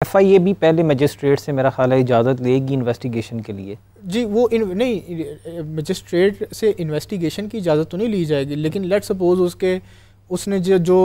FIA भी पहले magistrate से मेरा ख्याल है इजाज़त लेगी इन्वेस्टिगेशन के लिए। जी वो नहीं, मजिस्ट्रेट से इन्वेस्टिगेशन की इजाज़त तो नहीं ली जाएगी, लेकिन लेट सपोज उसने जो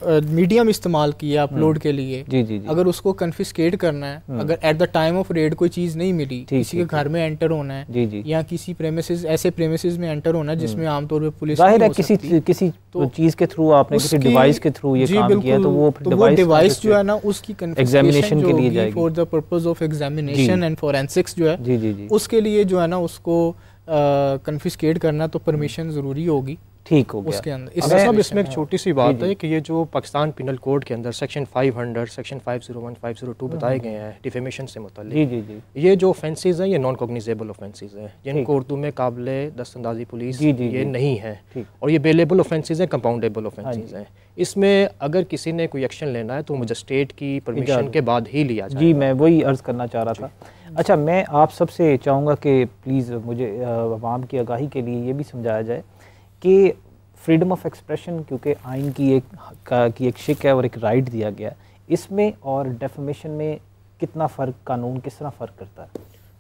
मीडियम इस्तेमाल किया अपलोड के लिए, जी, अगर उसको कन्फिस्केट करना है, अगर at the time of red कोई चीज़ नहीं मिली, किसी के घर में एंटर होना है या किसी प्रेमिसेस, ऐसे प्रेमिसेस में एंटर होना है जिसमें आमतौर पे पुलिस जाहिर है किसी चीज़ के थ्रू आपने किसी डिवाइस के थ्रू ये काम किया तो वो डिवाइस जो है ना उसकी एग्जामिनेशन के लिए जाएगी for the purpose of examination and forensics जो है जी उसके लिए जो है ना उसको कन्फिस्केट करना तो परमिशन ज़रूरी होगी। ठीक हो गया उसके अंदर साहब इसमें एक छोटी सी बात है कि ये जो पाकिस्तान पिनल कोड के अंदर सेक्शन 500, सेक्शन 501, 502 बताए गए हैं डिफेमेशन से मुताल्लिक, जी ये जो ऑफेंसेस हैं ये नॉन कॉग्निजेबल ऑफेंसेस हैं जिनको उर्दू में काबिले दस्तंदाजी पुलिस ये नहीं है, और ये बेलेबल ऑफेंसेस हैं, कंपाउंडेबल ऑफेंसेस हैं। इसमें अगर किसी ने कोई एक्शन लेना है तो मजिस्ट्रेट की परमिशन के बाद ही लिया जाए। जी मैं वही अर्ज़ करना चाह रहा था। अच्छा मैं आप सबसे चाहूँगा कि प्लीज़ मुझे आवाम की आगाही के लिए ये भी समझाया जाए कि फ्रीडम ऑफ एक्सप्रेशन क्योंकि आइन की एक शिक है और एक राइट दिया गया, इसमें और डेफेमेशन में कितना फ़र्क, कानून किस तरह फ़र्क करता है?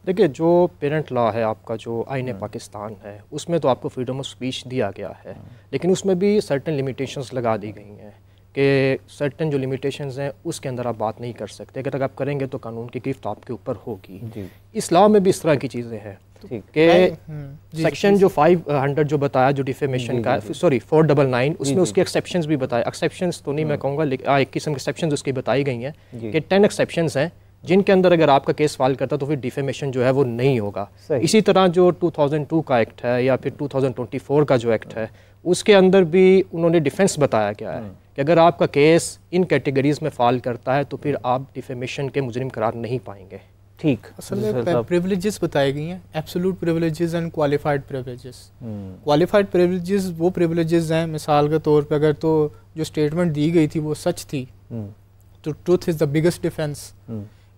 देखिए जो पेरेंट लॉ है आपका, जो आइन पाकिस्तान है, उसमें तो आपको फ्रीडम ऑफ स्पीच दिया गया है, लेकिन उसमें भी सर्टेन लिमिटेशंस लगा दी गई हैं कि सर्टेन जो लिमिटेशंस हैं उसके अंदर आप बात नहीं कर सकते, अगर आप करेंगे तो कानून की गिरफ्त आपके ऊपर होगी। इस लॉ में भी इस तरह की चीज़ें हैं कि सेक्शन जो 500 जो बताया जो डिफेमेशन का, सॉरी 499, उसमें उसके एक्सेप्शंस भी बताए, एक्सेप्शंस तो नहीं मैं कहूँगा लेकिन एक किस्म के एक्सेप्शंस उसकी बताई गई हैं कि 10 एक्सेप्शंस हैं जिनके अंदर अगर आपका केस फाइल करता तो फिर डिफेमेशन जो है वो नहीं होगा। इसी तरह जो 2002 का एक्ट है या फिर 2024 का जो एक्ट है उसके अंदर भी उन्होंने डिफेंस बताया गया है कि अगर आपका केस इन कैटेगरीज में फाइल करता है तो फिर आप डिफेमेशन के मुजरिम करार नहीं पाएंगे। ठीक, असल में प्रिविलेजेस बताई गई हैं, absolute privileges and qualified privileges. Qualified privileges वो प्रिविलेजेस हैं, मिसाल के तौर पे अगर तो जो स्टेटमेंट दी गई थी वो सच थी तो truth is the biggest defence.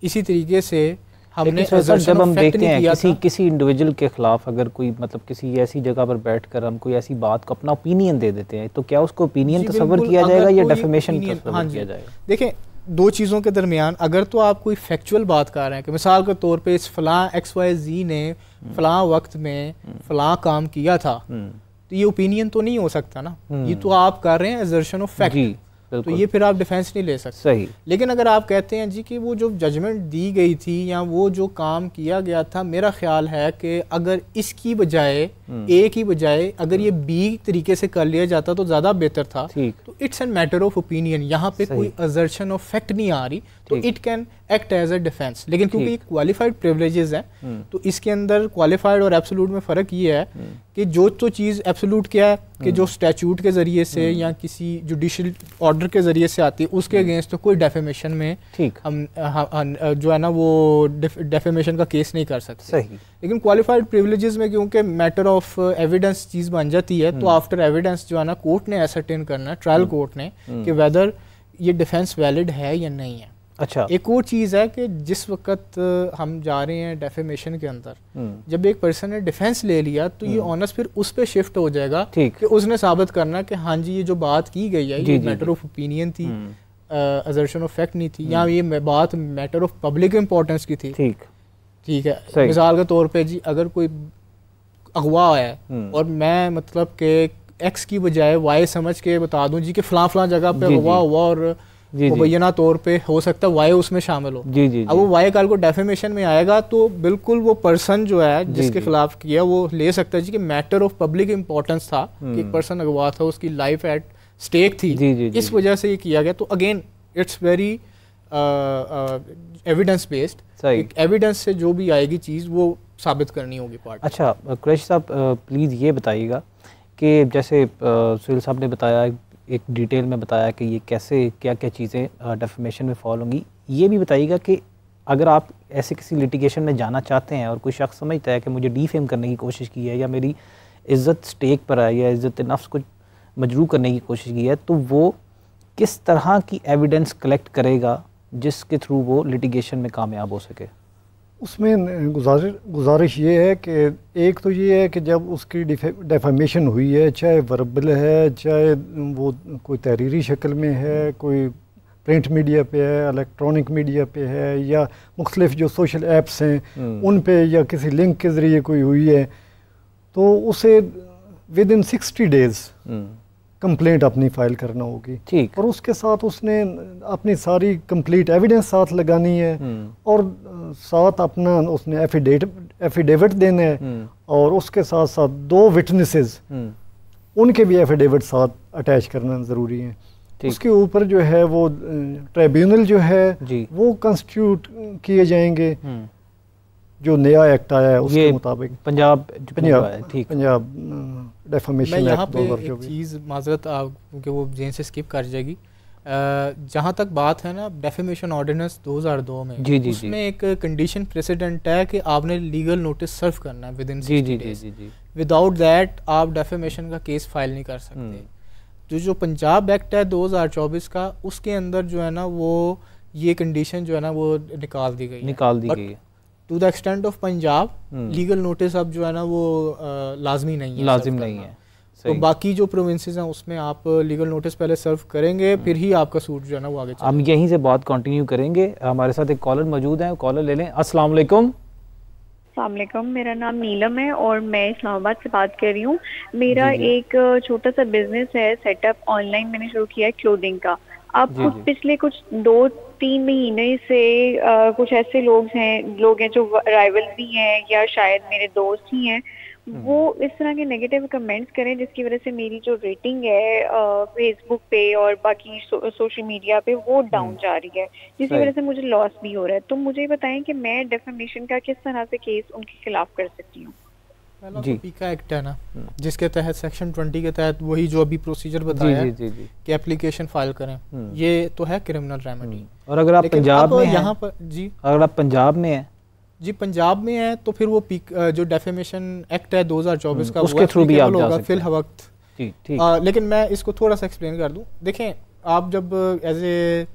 इसी तरीके से हमने जब हम देखते हैं किसी इंडिविजुअल के खिलाफ अगर कोई मतलब किसी ऐसी जगह पर बैठकर हम कोई ऐसी बात को अपना ओपिनियन दे देते हैं तो क्या उसको ओपिनियन तस्वर किया जाएगा या डेफेमेशन तस्वर किया जाएगा? देखें दो चीज़ों के दरमियान अगर तो आप कोई फैक्चुअल बात कर रहे हैं कि मिसाल के तौर पे इस फलां XYZ ने फलां वक्त में फलां काम किया था तो ये ओपिनियन तो नहीं हो सकता ना, ये तो आप कर रहे हैं असर्शन ऑफ फैक्ट, तो ये फिर आप डिफेंस नहीं ले सकते। सही। लेकिन अगर आप कहते हैं जी कि वो जो जजमेंट दी गई थी या वो जो काम किया गया था, मेरा ख्याल है कि अगर इसकी बजाय ए की बजाय अगर ये बी तरीके से कर लिया जाता तो ज़्यादा बेहतर था, तो it's an matter of opinion, यहाँ पे कोई असर्शन ऑफ फैक्ट नहीं आ रही तो it can act as a defence. लेकिन क्योंकि ये क्वालिफाइड प्रिविलेजेस हैं तो इसके अंदर क्वालिफाइड और एब्सोल्यूट में फ़र्क ये है कि जो तो चीज़ एब्सोल्यूट क्या है कि जो स्टैट्यूट के ज़रिए से या किसी जुडिशल ऑर्डर के ज़रिए से आती है उसके अगेंस्ट तो कोई डेफेमेशन में हम जो है ना वो डेफेमेशन का केस नहीं कर सकते। सही। लेकिन क्वालिफाइड प्रिविलेजेस में क्योंकि मैटर ऑफ एविडेंस चीज़ बन जाती है तो आफ्टर एविडेंस जो है ना कोर्ट ने एसर्टेन करना है, ट्रायल कोर्ट ने, कि वेदर ये डिफेंस वैलिड है या नहीं है। अच्छा, एक और चीज़ है कि जिस वक्त हम जा रहे हैं डेफेमेशन के अंदर, जब एक पर्सन ने डिफेंस ले लिया तो ये ऑनर्स फिर उस पे शिफ्ट हो जाएगा कि उसने साबित करना कि हाँ जी ये जो बात की गई है ये मैटर ऑफ ओपिनियन थी, असर्शन ऑफ फैक्ट नहीं थी, या ये बात मैटर ऑफ पब्लिक इंपॉर्टेंस की थी। ठीक है, मिसाल के तौर पे जी अगर कोई अगवा है और मैं मतलब कि एक्स की बजाय वाई समझ के बता दूं जी कि फलां फलां जगह पे अगवा हुआ और मुबैना तौर पे हो सकता है वाई उसमें शामिल हो, अब वो वाई कल को डेफेमेशन में आएगा तो बिल्कुल वो पर्सन जो है जिसके खिलाफ किया वो ले सकता है जी कि मैटर ऑफ पब्लिक इंपॉर्टेंस था कि एक पर्सन अगवा था, उसकी लाइफ एट स्टेक थी, इस वजह से ये किया गया। तो again it's very evidence based, evidence से जो भी आएगी चीज़ वो साबित करनी होगी पार्टी। अच्छा कुरैशी साहब प्लीज़ ये बताइएगा कि जैसे सुहेल साहब ने बताया, एक डिटेल में बताया कि ये कैसे क्या क्या चीज़ें डेफेमेशन में फॉल होंगी, ये भी बताइएगा कि अगर आप ऐसे किसी लिटिगेशन में जाना चाहते हैं और कोई शख्स समझता है कि मुझे डीफेम करने की कोशिश की है या मेरी इज़्ज़त स्टेक पर है या इज़्ज़त नफ्स को मजरूह करने की कोशिश की है, तो वो किस तरह की एविडेंस कलेक्ट करेगा जिसके थ्रू वो लिटिगेशन में कामयाब हो सके? उसमें गुजारिश ये है कि एक तो ये है कि जब उसकी डेफेमेशन हुई है, चाहे वर्बल है चाहे वो कोई तहरीरी शक्ल में है, कोई प्रिंट मीडिया पे है, इलेक्ट्रॉनिक मीडिया पे है, या मुख्तलिफ जो सोशल ऐप्स हैं उन पे, या किसी लिंक के ज़रिए कोई हुई है, तो उसे विद इन 60 डेज़ कंप्लेंट अपनी फाइल करना होगी। ठीक। और उसके साथ उसने अपनी सारी कंप्लीट एविडेंस साथ लगानी है, और साथ अपना उसने एफिडेविट देना है, और उसके साथ साथ 2 विटनेसेस उनके भी एफिडेविट साथ अटैच करना ज़रूरी है। उसके ऊपर जो है वो ट्रिब्यूनल जो है वो कंस्टिट्यूट किए जाएंगे, जो नया एक्ट आया है उसके मुताबिक। Punjab defamation act. यहाँ पे एक चीज़ माजरत क्योंकि वो जेन से स्किप कर जाएगी, जहाँ तक बात है ना डेफेमेशन ऑर्डिनेंस 2002 में, उसमें एक कंडीशन प्रेसिडेंट है कि आपने लीगल नोटिस सर्व करना है with in 60 days. Without that आप डेफेमेशन का केस फाइल नहीं कर सकते। जो पंजाब एक्ट है 2024 का, उसके अंदर जो है ना वो ये कंडीशन जो है ना वो निकाल दी गई है। To the extent of Punjab legal notice अब जो है ना वो लाजमी नहीं है। तो बाकी जो प्रोविंसेस हैं उसमें आप लीगल नोटिस पहले सर्व करेंगे, फिर ही आपका सूट जो है ना वो आगे चलेगा। हम यहीं से बात कंटिन्यू करेंगे। हमारे साथ एक कॉलर मौजूद है, कॉलर ले लें। अस्सलाम वालेकुम। अस्सलामुअलैकुम, मेरा नाम नीलम है और मैं इस्लामाबाद से बात कर रही हूँ। मेरा एक छोटा सा बिजनेस है सेटअप, ऑनलाइन मैंने शुरू किया है क्लोथिंग का। अब पिछले कुछ 2-3 महीने से कुछ ऐसे लोग हैं जो राइवल भी हैं या शायद मेरे दोस्त ही हैं, वो इस तरह के नेगेटिव कमेंट्स करें जिसकी वजह से मेरी जो रेटिंग है फेसबुक पे और बाकी सोशल मीडिया पे वो डाउन जा रही है, जिसकी वजह से मुझे लॉस भी हो रहा है। तो मुझे बताएं कि मैं डेफेमेशन का किस तरह से केस उनके खिलाफ कर सकती हूँ। पहला तो पीका एक्ट है ना, जिसके तहत सेक्शन 20 के तहत वही जो अभी प्रोसीजर बताया है कि एप्लीकेशन फाइल करें, ये तो है क्रिमिनल रेमेडी। और अगर आप पंजाब में यहाँ पर अगर आप पंजाब में हैं पंजाब में है तो फिर वो जो डेफेमेशन एक्ट है 2024 का उसके थ्रू भी आप जा सकते हैं फिल वक्त। लेकिन मैं इसको थोड़ा सा एक्सप्लेन कर दूं। देखें, आप जब एज ए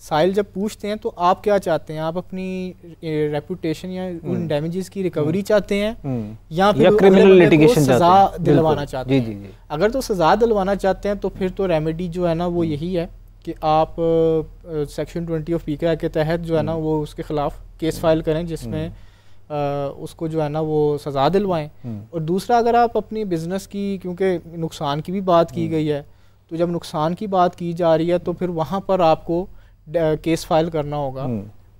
साइल जब पूछते हैं तो आप क्या चाहते हैं? आप अपनी रेपुटेशन या उन डैमेजेस की रिकवरी चाहते हैं या फिर क्रिमिनल लिटिगेशन सजा दिलवाना चाहते हैं? अगर तो सजा दिलवाना चाहते हैं तो फिर तो रेमेडी जो है ना वो यही है कि आप सेक्शन 20 ऑफ पीका के तहत जो है ना वो उसके खिलाफ केस फाइल करें जिसमें उसको जो है ना वो सज़ा दिलवाएं। और दूसरा, अगर आप अपनी बिजनेस की, क्योंकि नुकसान की भी बात की गई है, तो जब नुकसान की बात की जा रही है तो फिर वहाँ पर आपको केस फाइल करना होगा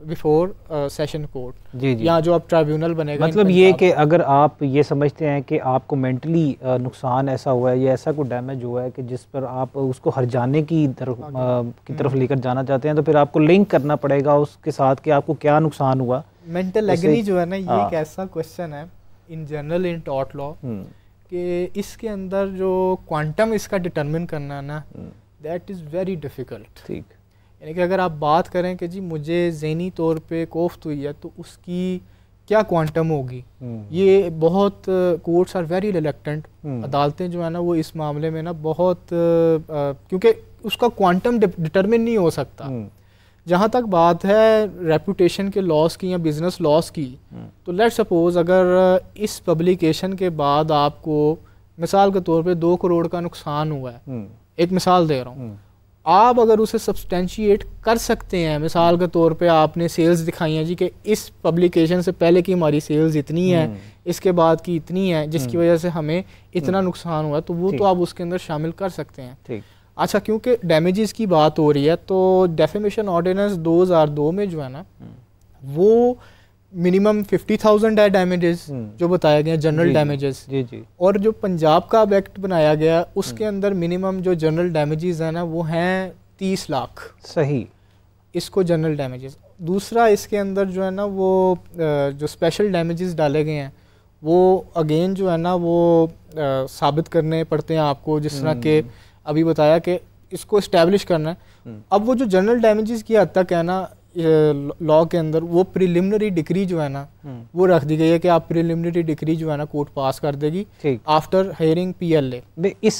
बिफोर सेशन कोर्ट या जो अब ट्राइब्यूनल बनेगा। मतलब ये कि अगर आप ये समझते हैं कि आपको मेंटली नुकसान ऐसा हुआ है या ऐसा कोई डैमेज हुआ है कि जिस पर आप उसको हर्जाने की तरफ लेकर जाना चाहते हैं, तो फिर आपको लिंक करना पड़ेगा उसके साथ कि आपको क्या नुकसान हुआ। मेंटल एगनी जो है ना, ये एक ऐसा क्वेश्चन है in general in tort law कि इसके अंदर जो क्वांटम इसका डिटरमिन करना है ना, दैट इज़ वेरी डिफ़िकल्ट। ठीक, यानी कि अगर आप बात करें कि जी मुझे ज़हनी तौर पे कोफ्त हुई है तो उसकी क्या क्वांटम होगी, ये बहुत कोर्ट्स आर वेरी रिलेक्टेंट। अदालतें जो है ना वो इस मामले में ना बहुत क्योंकि उसका क्वांटम डिटरमिन नहीं हो सकता। जहाँ तक बात है रेपुटेशन के लॉस की या बिजनेस लॉस की, तो लेट सपोज अगर इस पब्लिकेशन के बाद आपको मिसाल के तौर पे 2 करोड़ का नुकसान हुआ है, एक मिसाल दे रहा हूँ, आप अगर उसे सब्सटेंशिएट कर सकते हैं, मिसाल के तौर पे आपने सेल्स दिखाई हैं जी कि इस पब्लिकेशन से पहले की हमारी सेल्स इतनी है, इसके बाद की इतनी है, जिसकी वजह से हमें इतना नुकसान हुआ, तो वो तो आप उसके अंदर शामिल कर सकते हैं। अच्छा, क्योंकि डैमेजेस की बात हो रही है तो डेफेमेशन ऑर्डिनेंस 2002 में जो है ना वो मिनिमम 50,000 है डैमेजेस जो बताया गया, जनरल डैमेजेस। और जो पंजाब का एक्ट बनाया गया उसके अंदर मिनिमम जो जनरल डैमेजेस है ना वो हैं 30 लाख। सही, इसको जनरल डैमेजेस। दूसरा, इसके अंदर जो है ना वो जो स्पेशल डैमेजेस डाले गए हैं वो अगेन जो है ना वो साबित करने पड़ते हैं आपको, जिस तरह के अभी बताया कि इसको इस्टेब्लिश करना है। अब वो जो जनरल डैमेजेस की हद तक है ना लॉ के अंदर, वो प्रिलिमिनरी डिक्री जो है ना वो रख दी गई है कि आप प्रिलिमिनरी डिक्री जो है ना कोर्ट पास कर देगी आफ्टर हेयरिंग PLA। इस